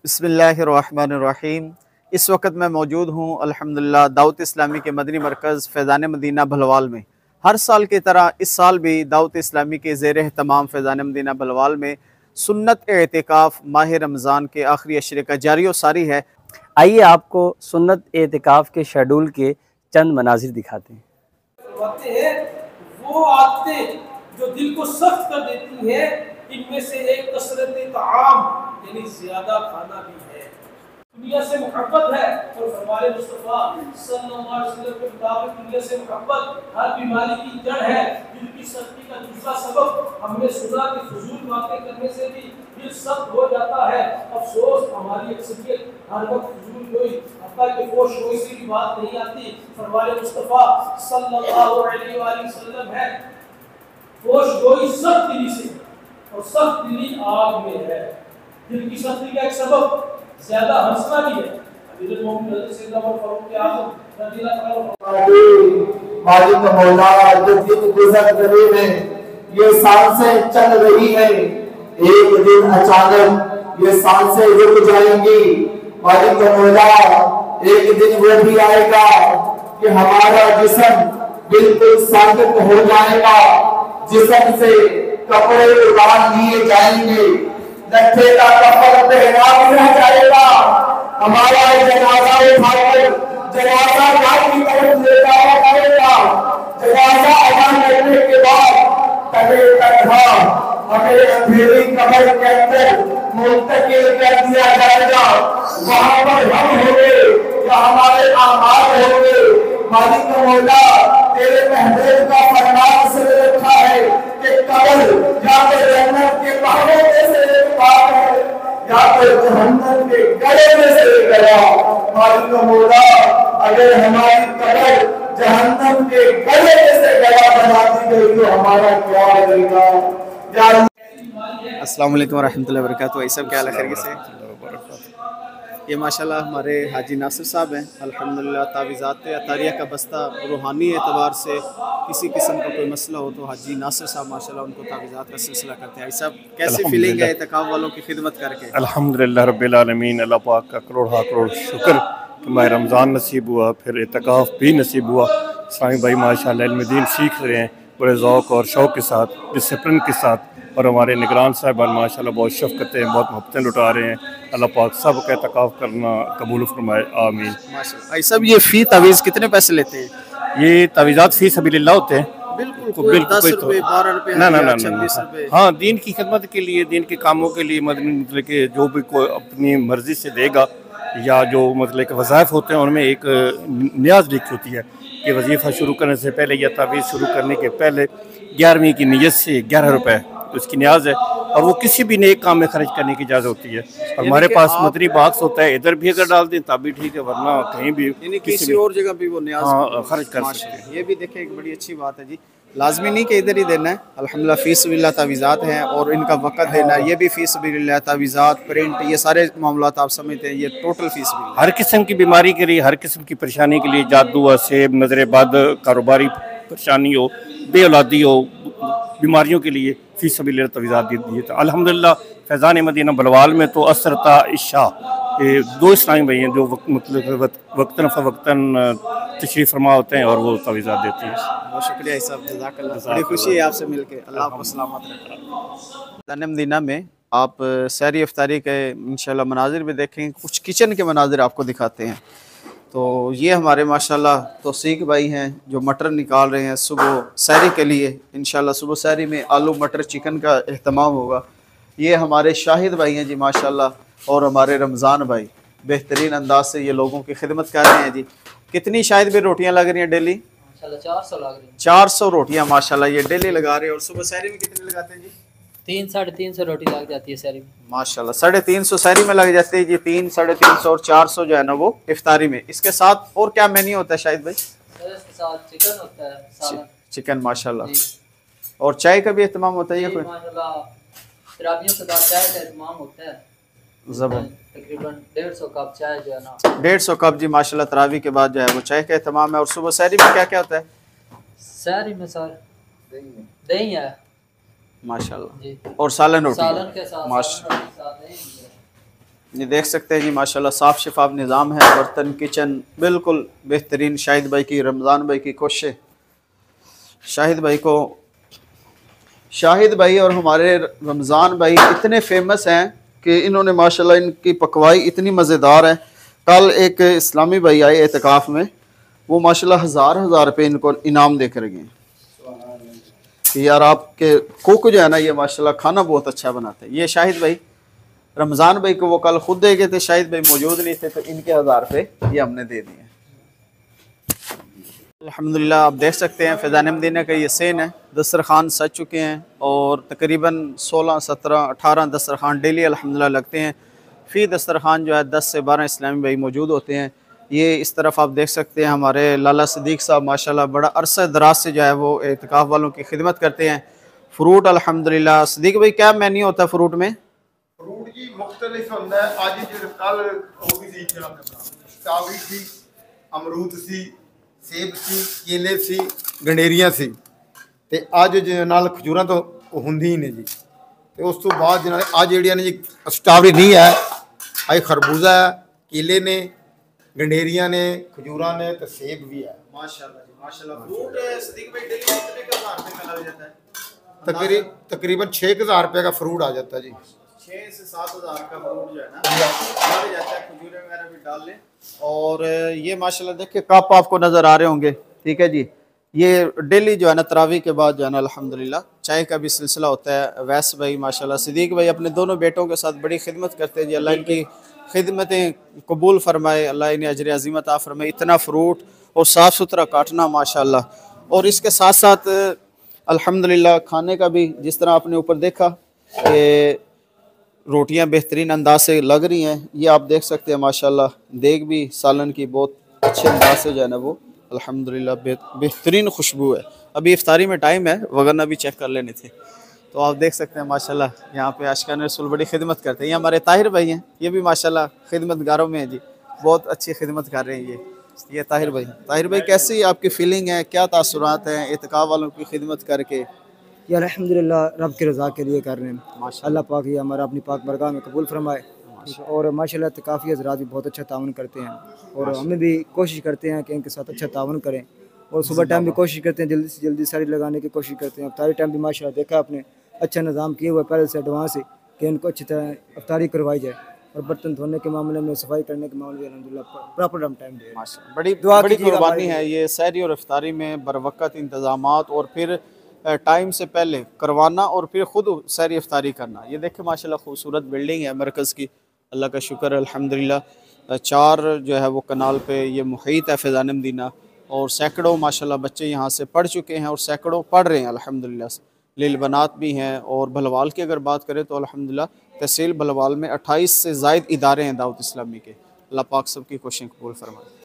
बिस्मिल्लाहिर्रहमानिर्रहीम। इस वक्त मैं मौजूद हूँ अल्हम्दुलिल्लाह दावत इस्लामी के मदनी मरकज़ फैज़ान मदीना भलवाल में। हर साल की तरह इस साल भी दावत इस्लामी के ज़ेर एहतमाम फैज़ान मदीना भलवाल में सुन्नत एतिकाफ़ माह रमज़ान के आखिरी अशरे का जारी व सारी है। आइए आपको सुन्नत एतिकाफ़ के शेड्यूल के चंद मनाजिर दिखाते हैं। वो आदतें जो दिल को सख्त कर देती हैं, इनमें से एक कसरत ताआम यानी ज्यादा खाना भी है। दुनिया से मोहब्बत है और फरमाने मुस्तफा सल्लल्लाहु अलैहि वसल्लम के मुताबिक दुनिया से मोहब्बत हर बीमारी की जड़ है। दिल की सख्ती का दूसरा सबब हमने सुना कि फजूल बातें करने से भी दिल सख्त हो जाता है। अफसोस हमारी अक्सरियत हर वक्त फजूल कोई हत्ता के फोश कोई सी भी बात नहीं आती। फरमाने मुस्तफा सल्लल्लाहु अलैहि वसल्लम है फोश कोई सख्त दिली से और सख्त दिली आग में है। दिल की सख्ती का एक सबब ज्यादा हंसना भी है। हज़रत मोहम्मद रज़ी अल्लाह फारूक आज़म रज़ी अल्लाह मालिक मौला जो दिन गुजर रहे हैं, ये सांसें चल रही है, एक दिन अचानक ये सांसें रुक जाएंगी। मालिक मौला एक दिन वो भी आएगा कि हमारा जिस्म बिल्कुल साबित हो जाएगा, जिस्म से कपड़े उतार लिए जाएंगे, लट्ठे का कफन पहना दिया जाएगा, हमारा जनाजा उठाकर जनाजा घाट की तरफ ले जाया जाएगा। जनाजा अदा करने के बाद तबे तनहा हमें अंधेरी कब्र के अंदर मुंतकिल कर दिया जाएगा। वहां पर हम होंगे या हमारे आमाल होंगे। मालिक मौला तेरे महबूब का फरमान से रखा है कि कब्र या तो जन्नत के बाहों में से एक बात है या तो जहन्नम के गले में से एक गला। मालिक मौला अगर हमारी कब्र जहन्नम के गले में से गला बना दी गई तो हमारा क्या रहेगा? अस्सलाम वालेकुम रहमतुल्लाहि व बरकातहू। ये सब क्या हाल है, खैरियत से? ये माशाल्लाह हमारे हाजी नासिर साहब हैं। अल्हम्दुलिल्लाह तावीज़ात अतारिया का बस्ता रूहानी एतबार से किसी किस्म का कोई मसला हो तो हाजी नासिर साहब माशाल्लाह उनको तावीज़ात का सिलसिला करते हैं। सब कैसी फीलिंग है एतिकाफ़ वालों की खिदमत करके? अल्हम्दुलिल्लाह रब्बिल आलमीन। अल्लाह पाक का करोड़ शुक्र कि माह रमज़ान नसीब हुआ, फिर एतिकाफ़ भी नसीब हुआ। इस्लामी भाई माशाल्लाह इल्म दीन सीख रहे हैं बड़े ज़ौक़ और शौक़ के साथ, डिसिप्लिन के साथ, और हमारे निगरान साहिबान माशाल्लाह बहुत शफ़क़तें हैं, बहुत मोहब्बतें लुटा रहे हैं। अल्लाह पाक सब का एतिकाफ़ करना कबूल फरमाए, आमीन। माशाल्लाह। सब ये फ़ी तावीज़ कितने पैसे लेते हैं? ये तावीज़ात फ़ी सबिलिल्लाह होते हैं। बिल्कुल 10 रुपये 12 रुपये ना 26 रुपये। हाँ, दीन की खिदमत के लिए, दीन के कामों के लिए मतलब कि जो भी कोई अपनी मर्ज़ी से देगा या जो मतलब कि वज़ाइफ होते हैं उनमें एक न्याज़ लिखी होती है कि वजीफ़ा शुरू करने से पहले या तावीज़ शुरू करने के पहले 11वीं की नीयत से 11 रुपये उसकी न्याज है, और वो किसी भी नेक काम में खर्च करने की इजाज़त होती है। और हमारे पास मदनी बाक्स होता है, इधर भी अगर डाल दें तब भी ठीक है, वरना कहीं भी किसी और जगह भी वो न्याज खर्च कर सकते हैं। ये भी देखें एक बड़ी अच्छी बात है जी। लाजमी नहीं कि इधर ही देना है। अल्हम्दुलिल्लाह फ़ी सबिलिल्लाह तावीज़ात हैं और इनका वक़्त देना है, ये भी फ़ी सबिलिल्लाह तावीज़ात, प्रिंट, ये सारे मामलात आप समझते हैं, ये टोटल फ़ी सबिलिल्लाह। हर किस्म की बीमारी के लिए, हर किस्म की परेशानी के लिए, जादू, असेब, नज़र बद, कारोबारी परेशानी हो, बे औलादी हो, बीमारियों के लिए फ़ी सबिलिल्लाह तावीज़ात दी है। तो अल्हम्दुलिल्लाह फैज़ान मदीना भलवाल में तो असरता इशा ये दो इस्लामी भाई हैं जो मतलब वक्तन फ़वक्तन तशरीफ़ फरमा होते हैं और वो तावीज़ात देती हैं। बहुत शुक्रिया साहब, जज़ाकल्लाह। बड़ी खुशी है आपसे मिलके। अल्लाह आपको सलामत रखे। फैज़ान मदीना में आप सहरी इफ्तारी के इंशाल्लाह मनाजिर भी देखेंगे, कुछ किचन के मनाजिर आपको दिखाते हैं। तो ये हमारे माशाल्लाह तौसीक भाई हैं जो मटर निकाल रहे हैं सुबह सहरी के लिए। इंशाल्लाह सुबह सहरी में आलू मटर चिकन का एहतमाम होगा। ये हमारे शाहिद भाई हैं जी माशाल्लाह, और हमारे रमज़ान भाई बेहतरीन अंदाज से ये लोगों की खिदमत कर रहे हैं जी। कितनी शाहिद भी रोटियाँ लग रही हैं डेली? 400 लग रही हैं। 400 रोटियाँ माशाल्लाह ये डेली लगा रहे हैं। और सुबह सहरी में कितनी लगाते हैं जी? 300-350 रोटी लग जाती है सहरी में माशाल्लाह। 350 सहरी में लग जाती है जी। 300-350 और 400 जो है ना वो इफ्तारी में। इसके साथ और क्या मेन्यू होता है शाहिद भाई? इसके साथ चिकन होता है, सालन, चिकन माशाल्लाह। और चाय का भी एहतमाम होता है? कोई माशाल्लाह तरावियों के बाद चाय का एहतमाम होता है। तकरीबन 150 कप चाय जो है ना, 150 कप जी माशाल्लाह तरावी के बाद जो है वो चाय का एहतमाम है। और सुबह सहरी में क्या क्या होता है? सहरी में सर दही है माशाल्लाह, और सालन रोटी सालन के साथ माशाल्लाह। ये देख सकते हैं जी माशाल्लाह साफ़ शफाफ निज़ाम है, बर्तन किचन बिल्कुल बेहतरीन। शाहिद भाई की, रमज़ान भाई की कोशिश, शाहिद भाई और हमारे रमज़ान भाई इतने फेमस हैं कि इन्होंने माशाल्लाह इनकी पकवाई इतनी मज़ेदार है। कल एक इस्लामी भाई आए एतकाफ़ में, वो माशाल्लाह हज़ार रुपये इनको इनाम दे कर गए कि यार आपके कुक जो है ना ये माशाल्लाह खाना बहुत अच्छा बनाते हैं। ये शाहिद भाई, रमज़ान भाई को वो कल खुद दे गए थे, शाहिद भाई मौजूद नहीं थे तो इनके 1000 रुपये ये हमने दे दिए। अल्हम्दुलिल्लाह आप देख सकते हैं फ़ैज़ान मदीना का ये सेन है, दस्तरखान सज चुके हैं और तकरीबन 16, 17, 18 दस्तरखान डेली अल्हम्दुलिल्लाह लगते हैं। फ़ी दस्तरखान जो है 10 से 12 इस्लामी भाई मौजूद होते हैं। ये इस तरफ आप देख सकते हैं हमारे लाला सिद्दीक साहब माशाल्लाह बड़ा अरसा दराज से जो है वो एतिकाफ़ वालों की खिदमत करते हैं। फ़्रूट अल्हम्दुलिल्लाह, सिद्दीक भाई क्या मेन्यू होता है फ़्रूट में? फ्रूट जी मुख्तलिफ होंदा है। अज जो कल हो गई सी स्ट्रॉबेरी सी, अमरूद सी, सेब सी, केले सी, गंडेरियां सी ते अज जो नाल खजूरां तो हुंदी ही ने जी। ते उस तो बाद जो अज जिहड़ियां ने जी स्ट्रॉबेरी नहीं है, अज खरबूजा है, केले ने, गंडेरियां ने, खजूरां ने ते सेब भी है। माशाल्लाह जी माशाल्लाह। फ्रूट सिद्दीक भाई डेली कितने का 1000 रुपये का लग जाता है? तकरीबन 6000 रुपये का फ्रूट आ जाता है जी। 6 से 7000 का फ्रूट जो है ना लग जाता है। खजूरें वगैरह भी डाल लें। और ये माशाल्लाह देखिए कप आपको नज़र आ रहे होंगे, ठीक है जी। ये डेली जो है ना तरावी के बाद जो है ना अल्हम्दुलिल्लाह चाय का भी सिलसिला होता है। वैस भाई माशाल्लाह, सिद्दीक भाई अपने दोनों बेटों के साथ बड़ी खिदमत करते हैं जी। अल्लाह इनकी खिदमतें कबूल फरमाए, अल्लाह इन्हें अजर अज़ीम अता फरमाए। इतना फ्रूट और साफ़ सुथरा काटना माशाल्लाह। और इसके साथ साथ अल्हम्दुलिल्लाह खाने का भी जिस तरह आपने ऊपर देखा कि रोटियां बेहतरीन अंदाज से लग रही हैं। ये आप देख सकते हैं माशाल्लाह, देग भी सालन की बहुत अच्छे अंदाज से जो है ना वो अल्हम्दुलिल्लाह बेहतरीन खुशबू है। अभी इफ्तारी में टाइम है, वगरना भी चेक कर लेने थे। तो आप देख सकते हैं माशाल्लाह यहाँ पे आशिकान रसूल बड़ी खिदमत करते हैं। ये हमारे ताहिर भाई हैं, ये भी माशाल्लाह खिदमतगारों में हैं जी, बहुत अच्छी खिदमत कर रहे हैं ये ताहिर भाई। ताहिर भाई कैसी आपकी फीलिंग है, क्या तासुरात हैं एतिकाफ़ वालों की खिदमत करके? ये अल्हम्दुलिल्लाह रब की रज़ा के लिए कर रहे हैं। अल्लाह पाक ये हमारा अपनी पाक बरगाह में कबूल फरमाए। और माशाल्लाह इत्तिकाफ़ी हज़रात भी बहुत अच्छा ताउन करते हैं और हमें भी कोशिश करते हैं कि इनके साथ अच्छा ताउन करें। और सुबह टाइम भी कोशिश करते हैं जल्दी से जल्दी सारी लगाने की कोशिश करते हैं। अफ्तारी टाइम भी माशाल्लाह देखा आपने अच्छा निज़ाम किया हुआ है पहले से एडवांस है कि इनको अच्छी तरह अफ्तारी करवाई जाए। और बर्तन धोने के मामले में, सफाई करने के मामले में अल्हम्दुलिल्लाह प्रॉपर हम टाइम दे रहे हैं। बड़ी कुर्बानी है ये सहरी और इफ्तारी में, बरवक़्त इंतज़ामात और फिर टाइम से पहले करवाना और फिर ख़ुद सहरी इफ्तारी करना। ये देखें माशाल्लाह खूबसूरत बिल्डिंग है मरकज़ की, अल्लाह का शुक्र है अल्हम्दुलिल्लाह। 4 जो है वो कनाल पे ये मुहीत है फ़ैज़ान मदीना और सैकड़ों माशाल्लाह बच्चे यहाँ से पढ़ चुके हैं और सैकड़ों पढ़ रहे हैं अल्हम्दुलिल्लाह। लील बनात भी हैं। और भलवाल की अगर बात करें तो अल्हम्दुलिल्लाह तहसील भलवाल में 28 से ज़ायद इदारे हैं दावत इस्लामी के। अल्लाह पाक सब की कोशिश कबूल फरमाए।